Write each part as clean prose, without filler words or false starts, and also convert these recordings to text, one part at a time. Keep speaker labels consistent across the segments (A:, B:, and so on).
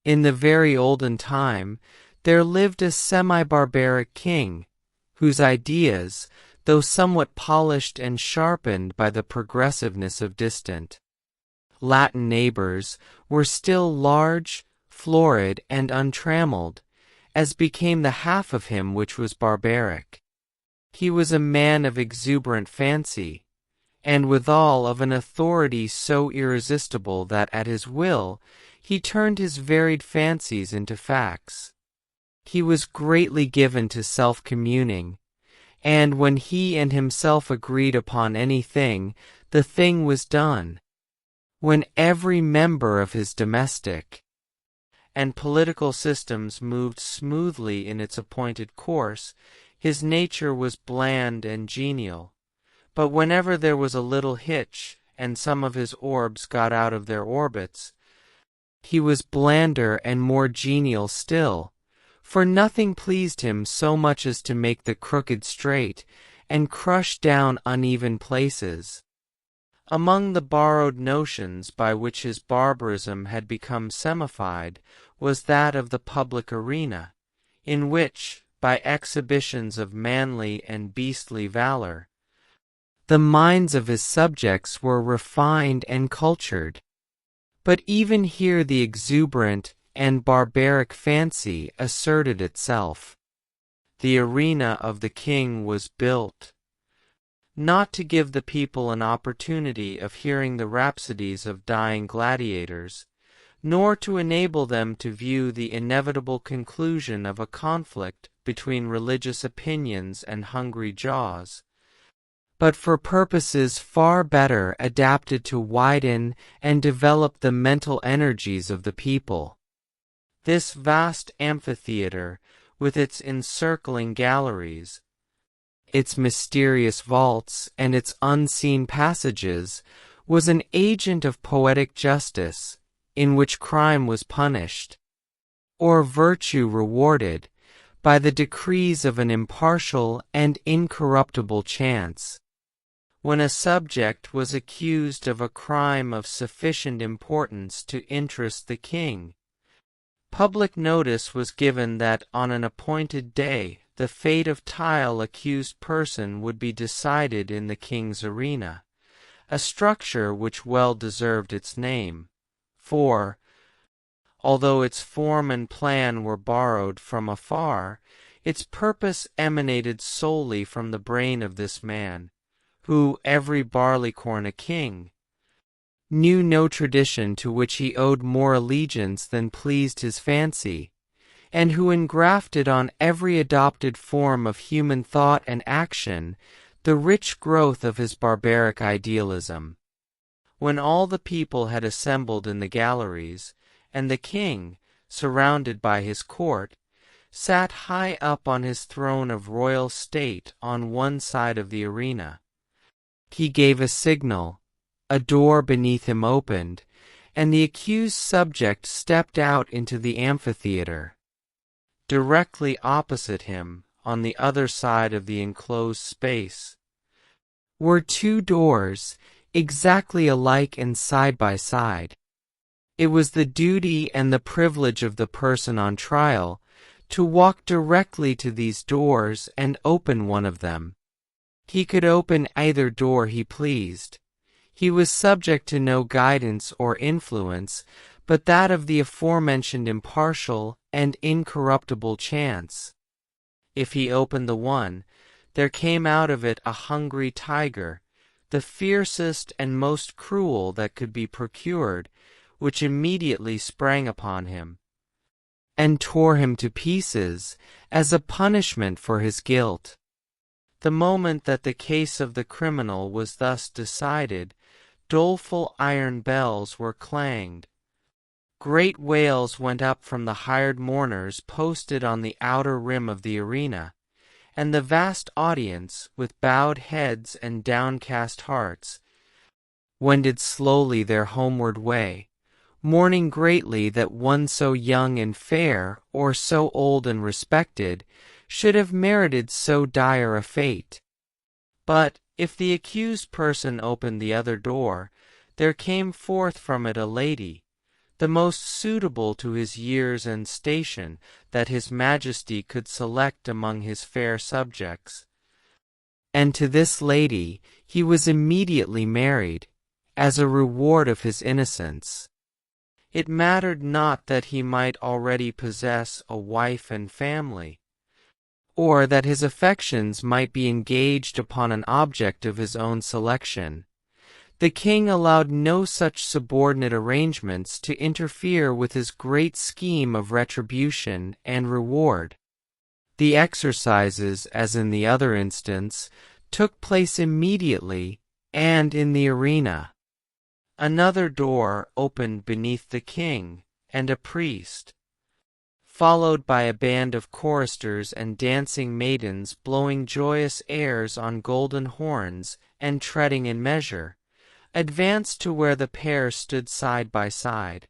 A: In the very olden time, there lived a semi-barbaric king, whose ideas, though somewhat polished and sharpened by the progressiveness of distant Latin neighbors, were still large, florid, and untrammeled, as became the half of him which was barbaric. He was a man of exuberant fancy, and withal of an authority so irresistible that at his will he turned his varied fancies into facts. He was greatly given to self-communing, and when he and himself agreed upon anything, the thing was done. When every member of his domestic and political systems moved smoothly in its appointed course, his nature was bland and genial. But whenever there was a little hitch, and some of his orbs got out of their orbits, he was blander and more genial still, for nothing pleased him so much as to make the crooked straight, and crush down uneven places. Among the borrowed notions by which his barbarism had become semified was that of the public arena, in which, by exhibitions of manly and beastly valor, the minds of his subjects were refined and cultured. But even here the exuberant and barbaric fancy asserted itself. The arena of the king was built, not to give the people an opportunity of hearing the rhapsodies of dying gladiators, nor to enable them to view the inevitable conclusion of a conflict between religious opinions and hungry jaws, but for purposes far better adapted to widen and develop the mental energies of the people. This vast amphitheater, with its encircling galleries, its mysterious vaults, and its unseen passages, was an agent of poetic justice, in which crime was punished, or virtue rewarded, by the decrees of an impartial and incorruptible chance. When a subject was accused of a crime of sufficient importance to interest the king, public notice was given that on an appointed day the fate of tile accused person would be decided in the king's arena, a structure which well deserved its name, for, although its form and plan were borrowed from afar, its purpose emanated solely from the brain of this man, who, every barleycorn a king, knew no tradition to which he owed more allegiance than pleased his fancy, and who engrafted on every adopted form of human thought and action the rich growth of his barbaric idealism. When all the people had assembled in the galleries, and the king, surrounded by his court, sat high up on his throne of royal state on one side of the arena, he gave a signal, a door beneath him opened, and the accused subject stepped out into the amphitheater. Directly opposite him, on the other side of the enclosed space, were two doors, exactly alike and side by side. It was the duty and the privilege of the person on trial to walk directly to these doors and open one of them. He could open either door he pleased. He was subject to no guidance or influence but that of the aforementioned impartial and incorruptible chance. If he opened the one, there came out of it a hungry tiger, the fiercest and most cruel that could be procured, which immediately sprang upon him, and tore him to pieces, as a punishment for his guilt. The moment that the case of the criminal was thus decided, doleful iron bells were clanged. Great wails went up from the hired mourners posted on the outer rim of the arena, and the vast audience, with bowed heads and downcast hearts, wended slowly their homeward way, mourning greatly that one so young and fair, or so old and respected, should have merited so dire a fate. But, if the accused person opened the other door, there came forth from it a lady, the most suitable to his years and station that his majesty could select among his fair subjects. And to this lady he was immediately married, as a reward of his innocence. It mattered not that he might already possess a wife and family, or that his affections might be engaged upon an object of his own selection. The king allowed no such subordinate arrangements to interfere with his great scheme of retribution and reward. The exercises, as in the other instance, took place immediately and in the arena. Another door opened beneath the king and a priest, followed by a band of choristers and dancing maidens blowing joyous airs on golden horns and treading in measure, advanced to where the pair stood side by side.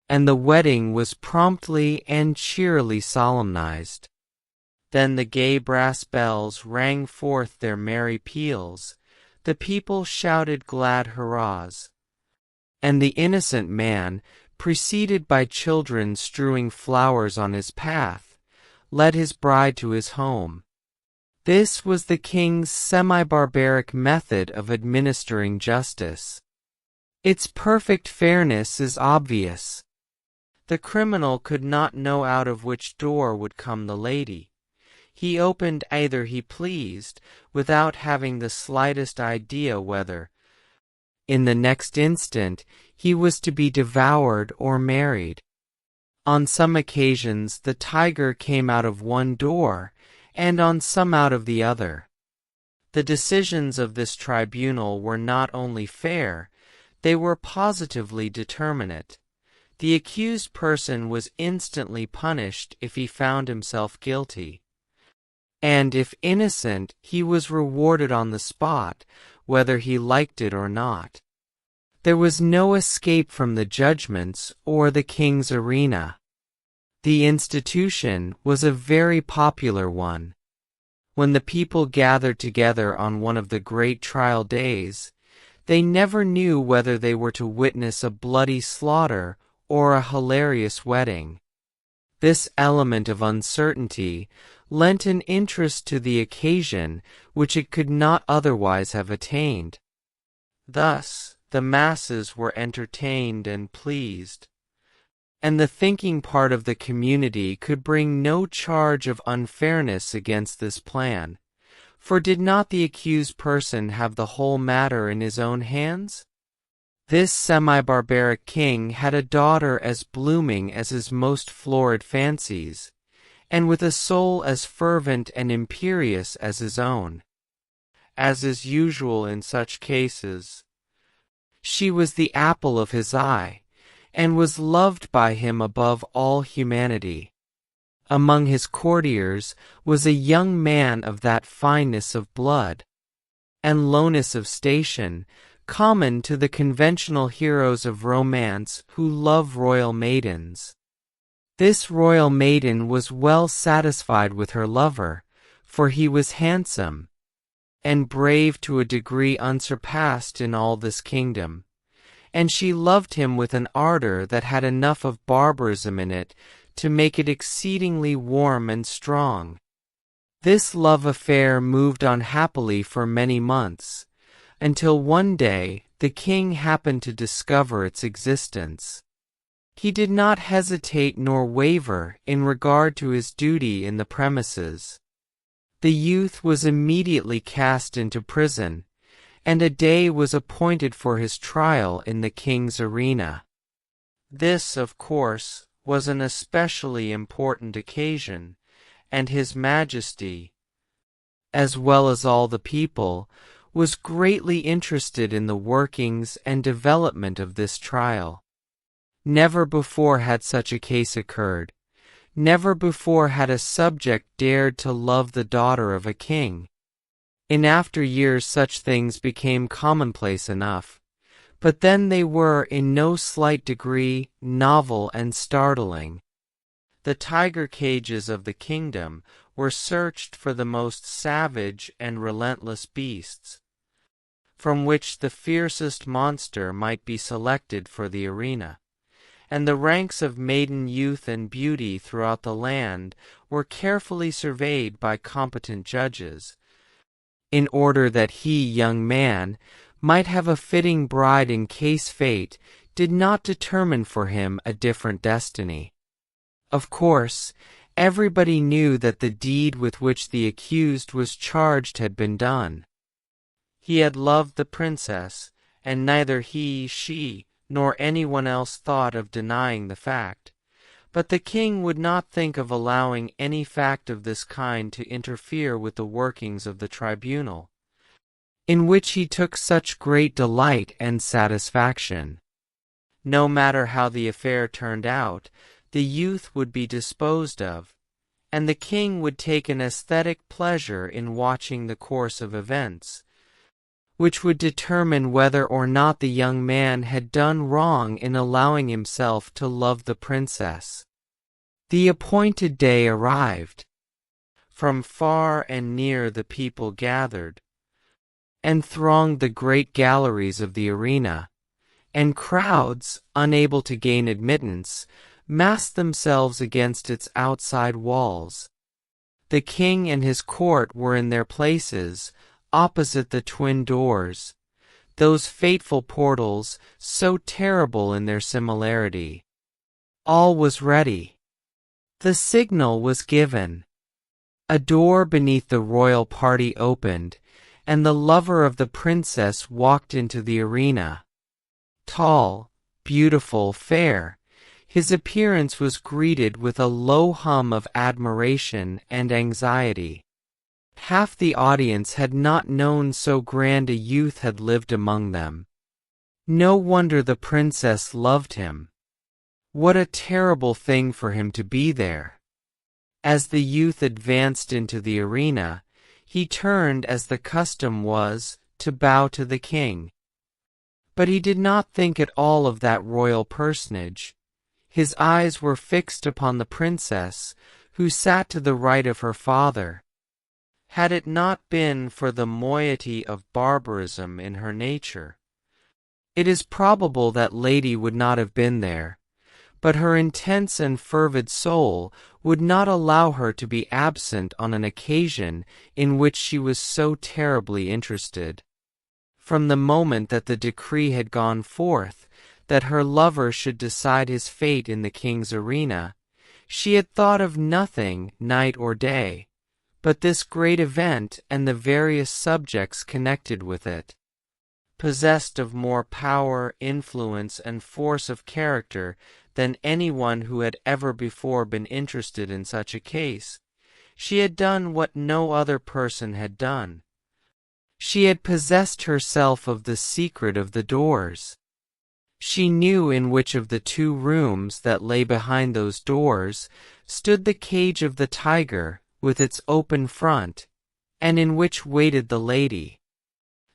A: And the wedding was promptly and cheerily solemnized. Then the gay brass bells rang forth their merry peals, the people shouted glad hurrahs, and the innocent man, preceded by children strewing flowers on his path, led his bride to his home. This was the king's semi-barbaric method of administering justice. Its perfect fairness is obvious. The criminal could not know out of which door would come the lady. He opened either he pleased, without having the slightest idea whether, in the next instant, he was to be devoured or married. On some occasions the tiger came out of one door, and on some out of the other. The decisions of this tribunal were not only fair, they were positively determinate. The accused person was instantly punished if he found himself guilty, and if innocent he was rewarded on the spot, whether he liked it or not. There was no escape from the judgments or the king's arena. The institution was a very popular one. When the people gathered together on one of the great trial days, they never knew whether they were to witness a bloody slaughter or a hilarious wedding. This element of uncertainty lent an interest to the occasion which it could not otherwise have attained. Thus, the masses were entertained and pleased, and the thinking part of the community could bring no charge of unfairness against this plan, for did not the accused person have the whole matter in his own hands? This semi-barbaric king had a daughter as blooming as his most florid fancies, and with a soul as fervent and imperious as his own. As is usual in such cases, she was the apple of his eye, and was loved by him above all humanity. Among his courtiers was a young man of that fineness of blood and lowness of station common to the conventional heroes of romance who love royal maidens. This royal maiden was well satisfied with her lover, for he was handsome and brave to a degree unsurpassed in all this kingdom, and she loved him with an ardor that had enough of barbarism in it to make it exceedingly warm and strong. This love affair moved on happily for many months, until one day the king happened to discover its existence. He did not hesitate nor waver in regard to his duty in the premises. The youth was immediately cast into prison, and a day was appointed for his trial in the king's arena. This, of course, was an especially important occasion, and His Majesty, as well as all the people, was greatly interested in the workings and development of this trial. Never before had such a case occurred. Never before had a subject dared to love the daughter of a king. In after years such things became commonplace enough, but then they were in no slight degree novel and startling. The tiger cages of the kingdom were searched for the most savage and relentless beasts, from which the fiercest monster might be selected for the arena, and the ranks of maiden youth and beauty throughout the land were carefully surveyed by competent judges, in order that he, young man, might have a fitting bride in case fate did not determine for him a different destiny. Of course, everybody knew that the deed with which the accused was charged had been done. He had loved the princess, and neither he, she, nor anyone else thought of denying the fact. But the king would not think of allowing any fact of this kind to interfere with the workings of the tribunal, in which he took such great delight and satisfaction. No matter how the affair turned out, the youth would be disposed of, and the king would take an aesthetic pleasure in watching the course of events, which would determine whether or not the young man had done wrong in allowing himself to love the princess. The appointed day arrived. From far and near the people gathered, and thronged the great galleries of the arena, and crowds, unable to gain admittance, massed themselves against its outside walls. The king and his court were in their places, opposite the twin doors, those fateful portals, so terrible in their similarity. All was ready. The signal was given. A door beneath the royal party opened, and the lover of the princess walked into the arena. Tall, beautiful, fair, his appearance was greeted with a low hum of admiration and anxiety. Half the audience had not known so grand a youth had lived among them. No wonder the princess loved him. What a terrible thing for him to be there. As the youth advanced into the arena, he turned, as the custom was, to bow to the king. But he did not think at all of that royal personage. His eyes were fixed upon the princess, who sat to the right of her father. Had it not been for the moiety of barbarism in her nature, it is probable that lady would not have been there, but her intense and fervid soul would not allow her to be absent on an occasion in which she was so terribly interested. From the moment that the decree had gone forth, that her lover should decide his fate in the king's arena, she had thought of nothing, night or day, but this great event and the various subjects connected with it. Possessed of more power, influence, and force of character than anyone who had ever before been interested in such a case, she had done what no other person had done. She had possessed herself of the secret of the doors. She knew in which of the two rooms that lay behind those doors stood the cage of the tiger with its open front, and in which waited the lady.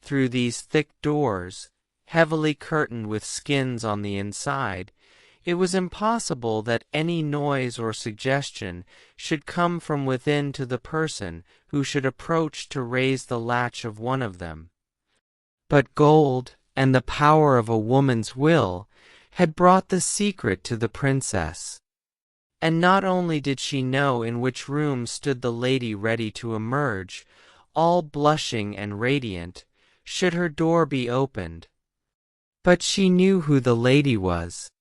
A: Through these thick doors, heavily curtained with skins on the inside, it was impossible that any noise or suggestion should come from within to the person who should approach to raise the latch of one of them. But gold, and the power of a woman's will, had brought the secret to the princess. And not only did she know in which room stood the lady ready to emerge, all blushing and radiant, should her door be opened, but she knew who the lady was.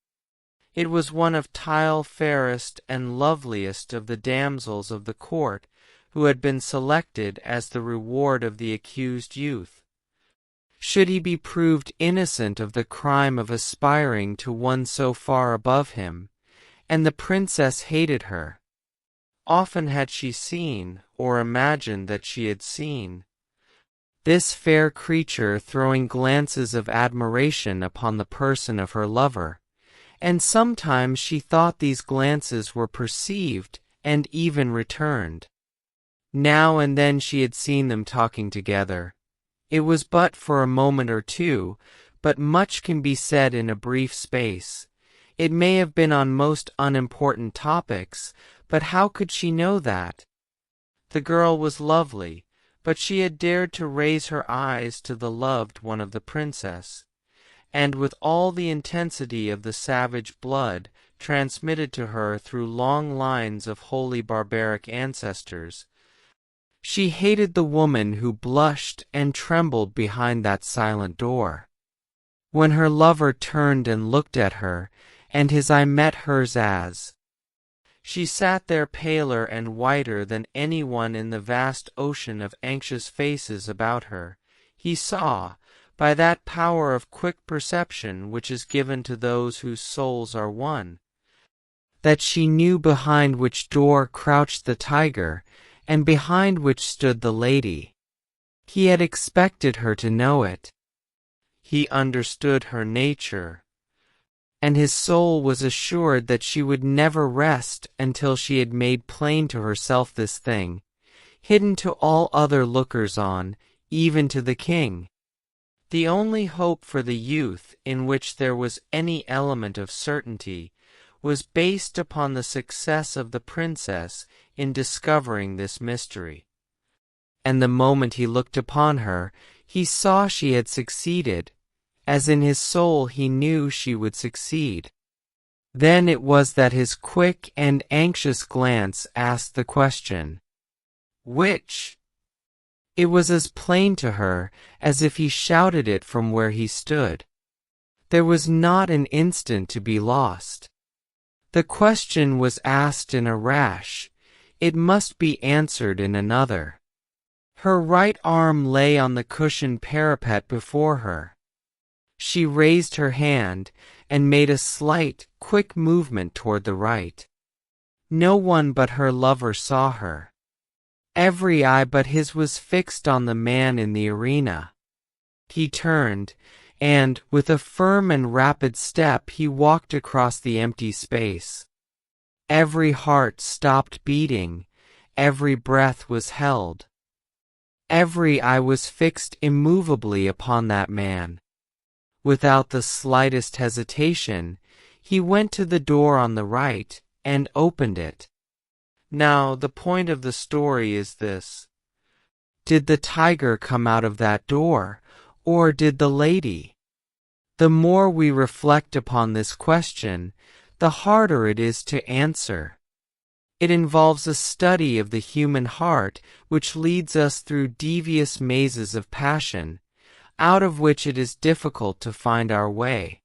A: It was one of tile fairest and loveliest of the damsels of the court, who had been selected as the reward of the accused youth. Should he be proved innocent of the crime of aspiring to one so far above him, and the princess hated her. Often had she seen, or imagined that she had seen, this fair creature throwing glances of admiration upon the person of her lover, and sometimes she thought these glances were perceived and even returned. Now and then she had seen them talking together. It was but for a moment or two, but much can be said in a brief space. It may have been on most unimportant topics, but how could she know that? The girl was lovely, but she had dared to raise her eyes to the loved one of the princess, and with all the intensity of the savage blood transmitted to her through long lines of holy barbaric ancestors. She hated the woman who blushed and trembled behind that silent door. When her lover turned and looked at her, and his eye met hers as she sat there paler and whiter than anyone in the vast ocean of anxious faces about her, he saw, by that power of quick perception which is given to those whose souls are one, that she knew behind which door crouched the tiger, and behind which stood the lady. He had expected her to know it. He understood her nature, and his soul was assured that she would never rest until she had made plain to herself this thing, hidden to all other lookers-on, even to the king. The only hope for the youth in which there was any element of certainty was based upon the success of the princess in discovering this mystery. And the moment he looked upon her, he saw she had succeeded, as in his soul he knew she would succeed. Then it was that his quick and anxious glance asked the question, "Which?" It was as plain to her as if he shouted it from where he stood. There was not an instant to be lost. The question was asked in a rash. It must be answered in another. Her right arm lay on the cushioned parapet before her. She raised her hand and made a slight, quick movement toward the right. No one but her lover saw her. Every eye but his was fixed on the man in the arena. He turned, and, with a firm and rapid step, he walked across the empty space. Every heart stopped beating, every breath was held. Every eye was fixed immovably upon that man. Without the slightest hesitation, he went to the door on the right and opened it. Now, the point of the story is this. Did the tiger come out of that door, or did the lady? The more we reflect upon this question, the harder it is to answer. It involves a study of the human heart which leads us through devious mazes of passion, out of which it is difficult to find our way.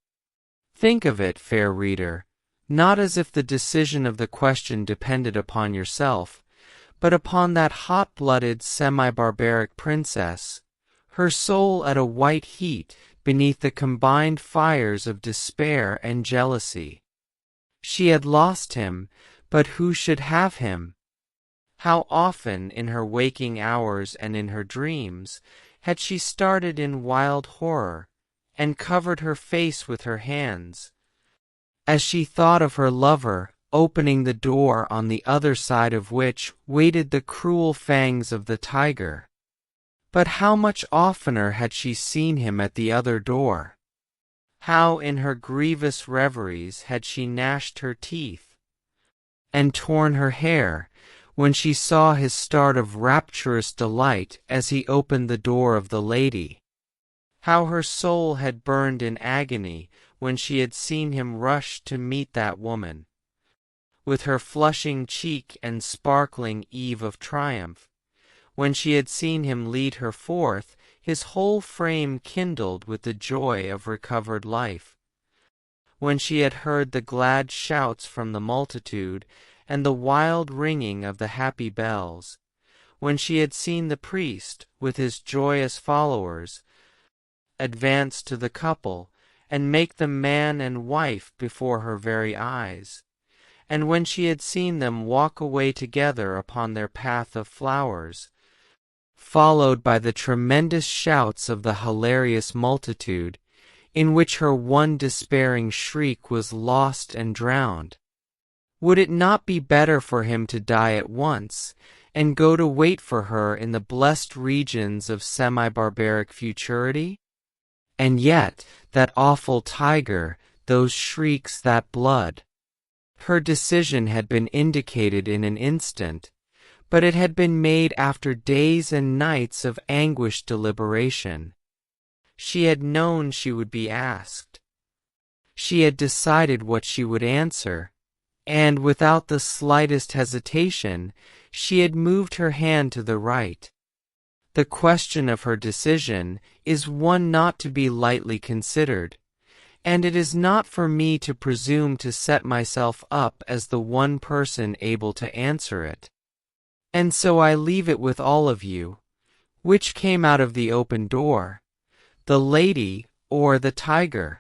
A: Think of it, fair reader, not as if the decision of the question depended upon yourself, but upon that hot-blooded semi-barbaric princess, her soul at a white heat beneath the combined fires of despair and jealousy. She had lost him, but who should have him? How often in her waking hours and in her dreams had she started in wild horror, and covered her face with her hands, as she thought of her lover opening the door on the other side of which waited the cruel fangs of the tiger. But how much oftener had she seen him at the other door? How in her grievous reveries had she gnashed her teeth and torn her hair when she saw his start of rapturous delight as he opened the door of the lady? How her soul had burned in agony when she had seen him rush to meet that woman, with her flushing cheek and sparkling eve of triumph. When she had seen him lead her forth, his whole frame kindled with the joy of recovered life. When she had heard the glad shouts from the multitude and the wild ringing of the happy bells. When she had seen the priest, with his joyous followers, advance to the couple and make them man and wife before her very eyes. And when she had seen them walk away together upon their path of flowers, followed by the tremendous shouts of the hilarious multitude, in which her one despairing shriek was lost and drowned. Would it not be better for him to die at once, and go to wait for her in the blessed regions of semi-barbaric futurity? And yet, that awful tiger, those shrieks, that blood. Her decision had been indicated in an instant, but it had been made after days and nights of anguished deliberation. She had known she would be asked. She had decided what she would answer, and without the slightest hesitation, she had moved her hand to the right. The question of her decision is one not to be lightly considered, and it is not for me to presume to set myself up as the one person able to answer it. And so I leave it with all of you. Which came out of the open door, the lady or the tiger?